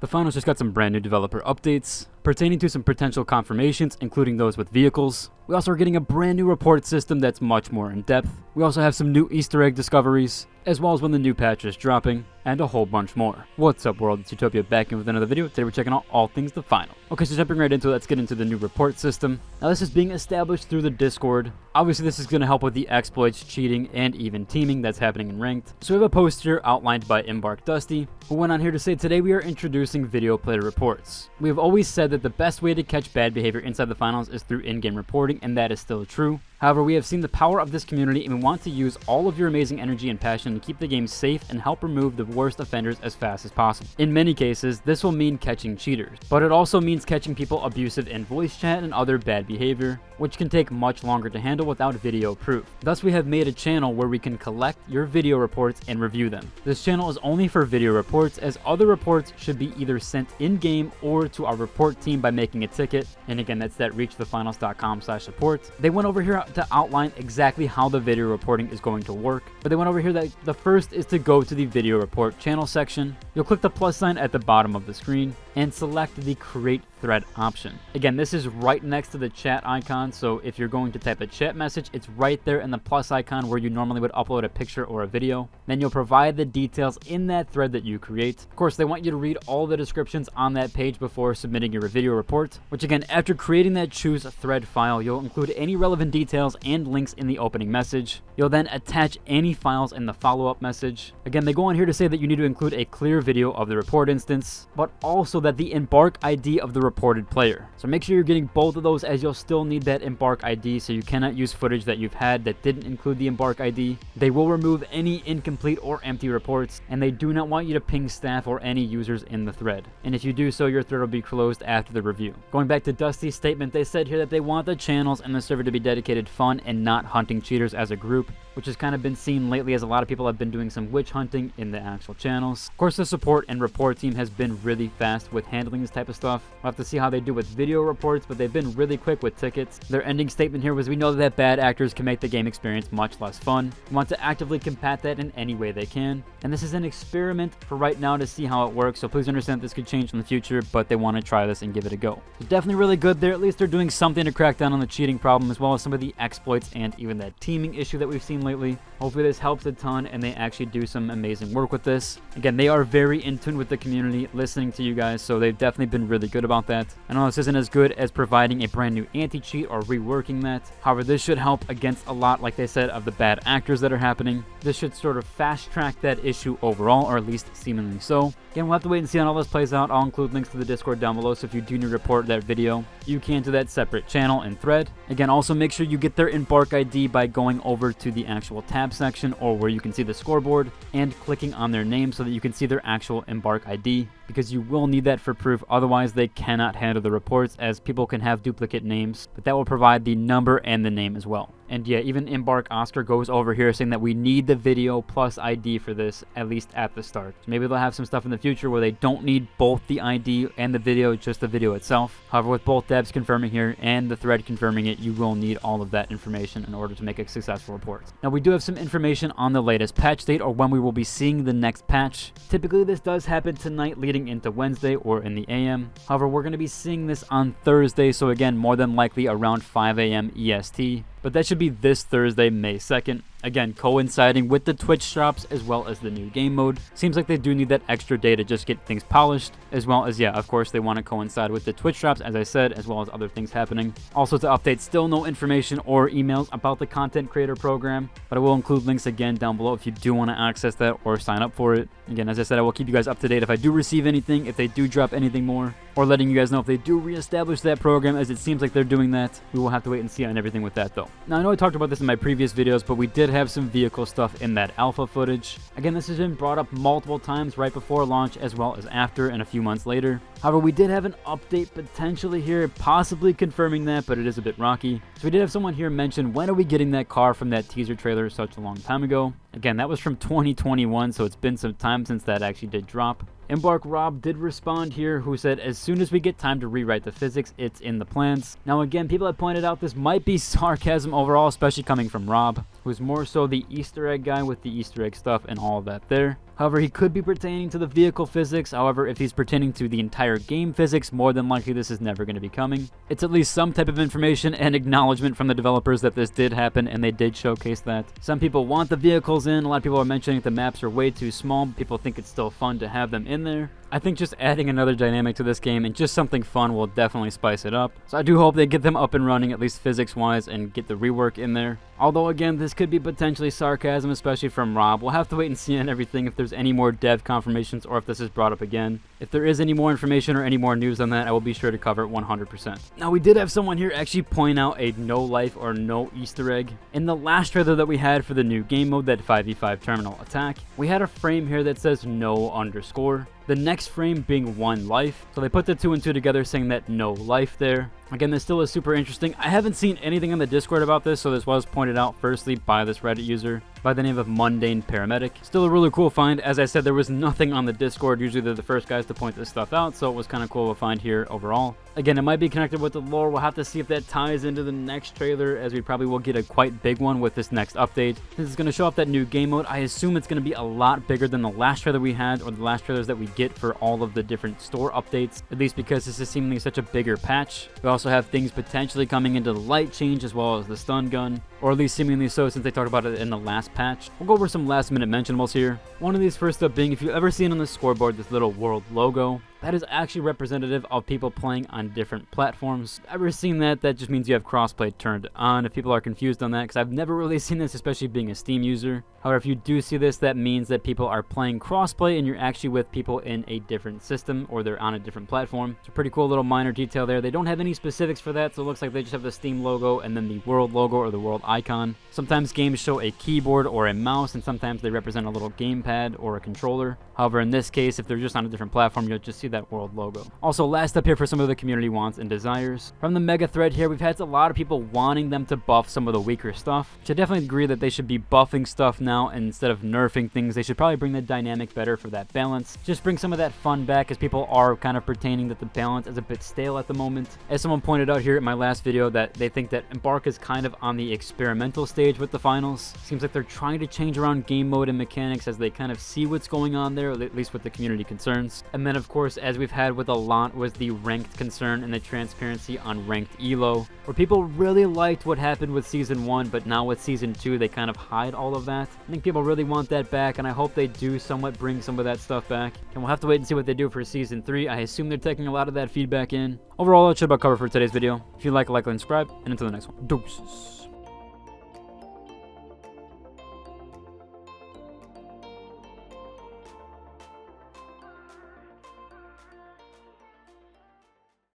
The finals just got some brand new developer updates pertaining to some potential confirmations, including those with vehicles. We also are getting a brand new report system that's much more in depth. We also have some new Easter egg discoveries, as well as when the new patch is dropping, and a whole bunch more. What's up world, it's Utopia back in with another video. Today we're checking out all things the final. Okay, so jumping right into it, let's get into the new report system. Now this is being established through the Discord. Obviously this is going to help with the exploits, cheating, and even teaming that's happening in ranked. So we have a post here outlined by EMBARK Dusty, who went on here to say, today we are introducing video player reports. We have always said that the best way to catch bad behavior inside the finals is through in-game reporting, and that is still true. However, we have seen the power of this community and we want to use all of your amazing energy and passion to keep the game safe and help remove the worst offenders as fast as possible. In many cases, this will mean catching cheaters, but it also means catching people abusive in voice chat and other bad behavior, which can take much longer to handle without video proof. Thus, we have made a channel where we can collect your video reports and review them. This channel is only for video reports, as other reports should be either sent in-game or to our report team by making a ticket. And again, that's at reachthefinals.com/support. They went over here to outline exactly how the video reporting is going to work, but they went over here that the first is to go to the video report channel section. You'll click the plus sign at the bottom of the screen and select the create thread option. Again, this is right next to the chat icon, so if you're going to type a chat message, it's right there in the plus icon where you normally would upload a picture or a video. Then you'll provide the details in that thread that you create. Of course, they want you to read all the descriptions on that page before submitting your video report, which again, after creating that choose thread file, you'll include any relevant details and links in the opening message. You'll then attach any files in the follow-up message. Again, they go on here to say that you need to include a clear video of the report instance, but also that the EMBARK ID of the reported player. So make sure you're getting both of those, as you'll still need that EMBARK ID, so you cannot use footage that you've had that didn't include the EMBARK ID. They will remove any incomplete or empty reports, and they do not want you to ping staff or any users in the thread. And if you do so, your thread will be closed after the review. Going back to Dusty's statement, they said here that they want the channels and the server to be dedicated fun and not hunting cheaters as a group, which has kind of been seen lately as a lot of people have been doing some witch hunting in the actual channels. Of course, the support and report team has been really fast with handling this type of stuff. We'll have to see how they do with video reports, but they've been really quick with tickets. Their ending statement here was, we know that bad actors can make the game experience much less fun. We want to actively combat that in any way they can. And this is an experiment for right now to see how it works, so please understand this could change in the future, but they want to try this and give it a go. So definitely really good there. At least they're doing something to crack down on the cheating problem, as well as some of the exploits and even that teaming issue that we've seen lately. Hopefully this helps a ton and they actually do some amazing work with this. Again, they are very in tune with the community, listening to you guys, so they've definitely been really good about that. I know this isn't as good as providing a brand new anti-cheat or reworking that. However, this should help against a lot, like they said, of the bad actors that are happening. This should sort of fast track that issue overall, or at least seemingly so. Again, we'll have to wait and see how all this plays out. I'll include links to the Discord down below, so if you do need to report that video, you can to that separate channel and thread. Again, also make sure you get their EMBARK ID by going over to the actual tab section, or where you can see the scoreboard, and clicking on their name so that you can see their actual EMBARK ID, because you will need that for proof. Otherwise, they cannot handle the reports, as people can have duplicate names, but that will provide the number and the name as well. And yeah, even EMBARK Oscar goes over here saying that we need the video plus ID for this, at least at the start. So maybe they'll have some stuff in the future where they don't need both the ID and the video, just the video itself. However, with both devs confirming here and the thread confirming it, you will need all of that information in order to make a successful report. Now, we do have some information on the latest patch date, or when we will be seeing the next patch. Typically, this does happen tonight leading into Wednesday or in the AM. However, we're going to be seeing this on Thursday, so again, more than likely around 5 AM EST. But that should be this Thursday, May 2nd. Again, coinciding with the Twitch drops as well as the new game mode. Seems like they do need that extra day to just get things polished, as well as, yeah, of course, they want to coincide with the Twitch drops, as I said, as well as other things happening. Also, to update, still no information or emails about the content creator program, but I will include links again down below if you do want to access that or sign up for it. Again, as I said, I will keep you guys up to date if I do receive anything, if they do drop anything more, or letting you guys know if they do reestablish that program, as it seems like they're doing that. We will have to wait and see on everything with that, though. Now, I know I talked about this in my previous videos, but we did have some vehicle stuff in that alpha footage. Again, this has been brought up multiple times right before launch as well as after and a few months later. However, we did have an update potentially here, possibly confirming that, but it is a bit rocky. So we did have someone here mention, when are we getting that car from that teaser trailer such a long time ago? Again, that was from 2021, so it's been some time since that actually did drop. EMBARK Rob did respond here, who said, as soon as we get time to rewrite the physics, it's in the plans. Now again, people have pointed out this might be sarcasm overall, especially coming from Rob, who's more so the Easter egg guy with the Easter egg stuff and all of that there. However, he could be pertaining to the vehicle physics. However, if he's pertaining to the entire game physics, more than likely this is never going to be coming. It's at least some type of information and acknowledgement from the developers that this did happen, and they did showcase that. Some people want the vehicles in. A lot of people are mentioning the maps are way too small. People think it's still fun to have them in there. I think just adding another dynamic to this game and just something fun will definitely spice it up. So I do hope they get them up and running, at least physics-wise, and get the rework in there. Although, again, this could be potentially sarcasm, especially from Rob. We'll have to wait and see on everything if there's any more dev confirmations or if this is brought up again. If there is any more information or any more news on that, I will be sure to cover it 100%. Now, we did have someone here actually point out a no life or no Easter egg. In the last trailer that we had for the new game mode, that 5v5 terminal attack, we had a frame here that says no underscore. The next frame being 1 life. So they put the 2 and 2 together saying that no life there. Again, this still is super interesting. I haven't seen anything on the Discord about this, so this was pointed out firstly by this Reddit user by the name of Mundane Paramedic. Still a really cool find. As I said, there was nothing on the Discord. Usually they're the first guys to point this stuff out, so it was kind of cool to find here overall. Again, it might be connected with the lore. We'll have to see if that ties into the next trailer, as we probably will get a quite big one with this next update. This is going to show off that new game mode. I assume it's going to be a lot bigger than the last trailer we had, or the last trailers that we get for all of the different store updates, at least because this is seemingly such a bigger patch. We also have things potentially coming into the light change as well as the stun gun, or at least seemingly so since they talked about it in the last patch. We'll go over some last minute mentionables here. One of these first up being, if you've ever seen on the scoreboard this little world logo, that is actually representative of people playing on different platforms. Ever seen that? That just means you have crossplay turned on. If people are confused on that, because I've never really seen this, especially being a Steam user. However, if you do see this, that means that people are playing crossplay and you're actually with people in a different system, or they're on a different platform. It's a pretty cool little minor detail there. They don't have any specifics for that, so it looks like they just have the Steam logo and then the world logo or the world icon. Sometimes games show a keyboard or a mouse, and sometimes they represent a little gamepad or a controller. However, in this case, if they're just on a different platform, you'll just see that world logo. Also, last up here for some of the community wants and desires. From the mega thread here, we've had a lot of people wanting them to buff some of the weaker stuff, which I definitely agree that they should be buffing stuff now, and instead of nerfing things, they should probably bring the dynamic better for that balance. Just bring some of that fun back, as people are kind of pertaining that the balance is a bit stale at the moment. As someone pointed out here in my last video, that they think that EMBARK is kind of on the experimental stage with the finals. Seems like they're trying to change around game mode and mechanics as they kind of see what's going on there, at least with the community concerns. And then, of course, as we've had with a lot, was the ranked concern and the transparency on ranked elo, where people really liked what happened with Season 1, but now with Season 2, they kind of hide all of that. I think people really want that back, and I hope they do somewhat bring some of that stuff back. And we'll have to wait and see what they do for Season 3. I assume they're taking a lot of that feedback in. Overall, that should about cover for today's video. If you like and subscribe, and until the next one. Deuces.